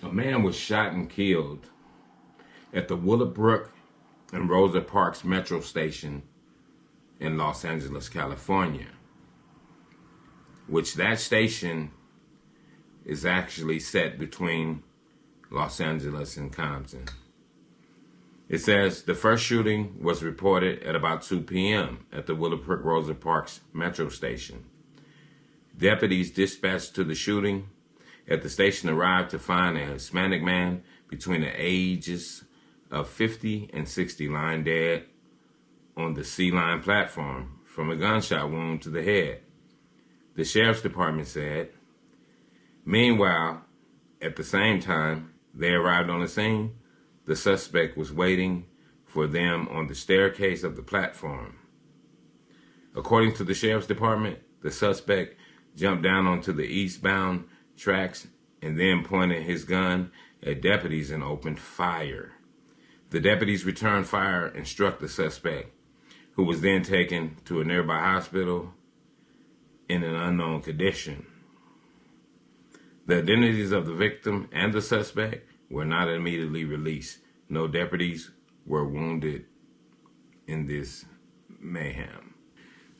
A man was shot and killed at the Willowbrook and Rosa Parks Metro station in Los Angeles, California, which that station is actually set between Los Angeles and Compton. It says the first shooting was reported at about 2 p.m. at the Willowbrook Rosa Parks Metro station. Deputies dispatched to the shooting at the station arrived to find a Hispanic man between the ages of 50 and 60 lying dead on the C-line platform from a gunshot wound to the head, the sheriff's department said. Meanwhile, at the same time they arrived on the scene, the suspect was waiting for them on the staircase of the platform. According to the sheriff's department, the suspect jumped down onto the eastbound tracks and then pointed his gun at deputies and opened fire. The deputies returned fire and struck the suspect, who was then taken to a nearby hospital in an unknown condition. The identities of the victim and the suspect were not immediately released. No deputies were wounded in this mayhem.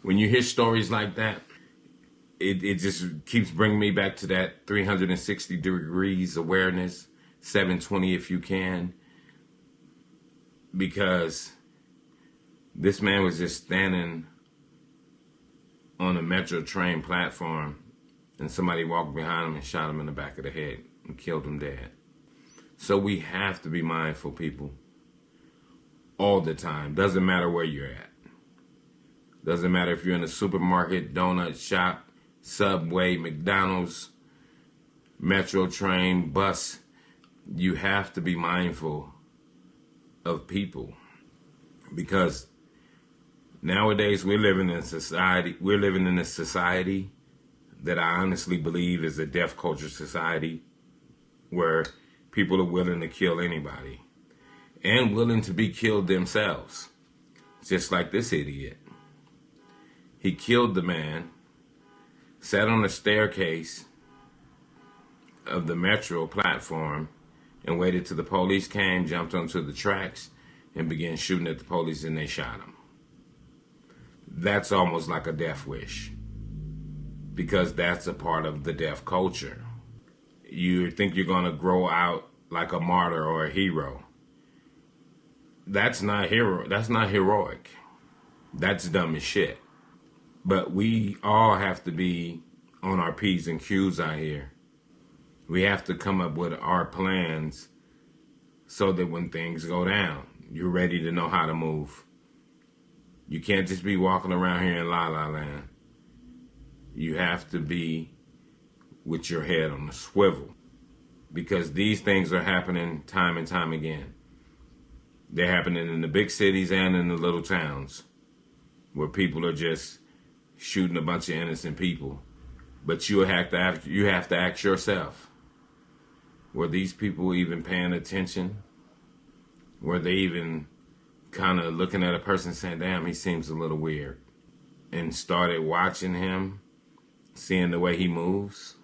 When you hear stories like that, it just keeps bringing me back to that 360 degrees awareness, 720 if you can, because this man was just standing on a metro train platform and somebody walked behind him and shot him in the back of the head and killed him dead. So we have to be mindful, people, all the time. Doesn't matter where you're at. Doesn't matter if you're in a supermarket, donut shop, Subway, McDonald's, metro train, bus. You have to be mindful of people, because nowadays we're living in a society that I honestly believe is a death culture society, where people are willing to kill anybody and willing to be killed themselves. Just like this idiot. He killed the man, sat on the staircase of the metro platform and waited till the police came, jumped onto the tracks and began shooting at the police, and they shot him. That's almost like a death wish, because that's a part of the death culture. You think you're going to grow out like a martyr or a hero. That's not heroic. That's dumb as shit. But we all have to be on our P's and Q's out here. We have to come up with our plans so that when things go down, you're ready to know how to move. You can't just be walking around here in La La Land. You have to be with your head on a swivel, because these things are happening time and time again. They're happening in the big cities and in the little towns, where people are just shooting a bunch of innocent people. But you have to ask yourself, were these people even paying attention? Were they even kind of looking at a person saying, damn, he seems a little weird, and started watching him, seeing the way he moves?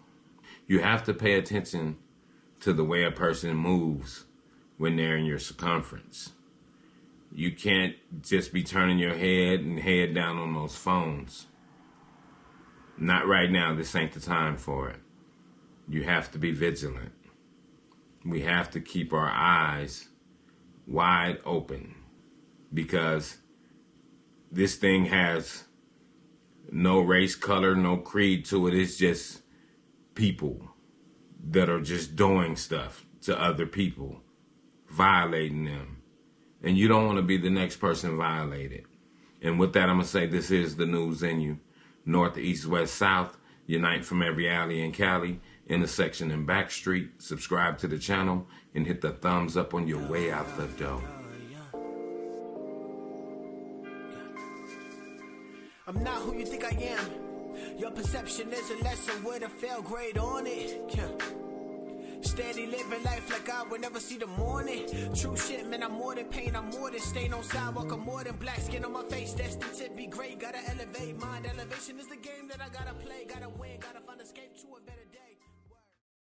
You have to pay attention to the way a person moves when they're in your circumference. You can't just be turning your head and head down on those phones. Not right now. This ain't the time for it. You have to be vigilant. We have to keep our eyes wide open, because this thing has no race, color, no creed to it. It's just people that are just doing stuff to other people, violating them. And you don't want to be the next person violated. And with that, I'm going to say this is the news in you. North, east, west, south, unite from every alley in Cali, intersection and back street. Subscribe to the channel and hit the thumbs up on your way out the door. I'm not who you think I am. Your perception is a lesson with a fail grade on it. Steady living life like I would never see the morning. True shit, man, I'm more than pain, I'm more than stain on sidewalk, I'm more than black skin on my face. Destined to be great, gotta elevate. Mind elevation is the game that I gotta play. Gotta win, gotta find escape to a better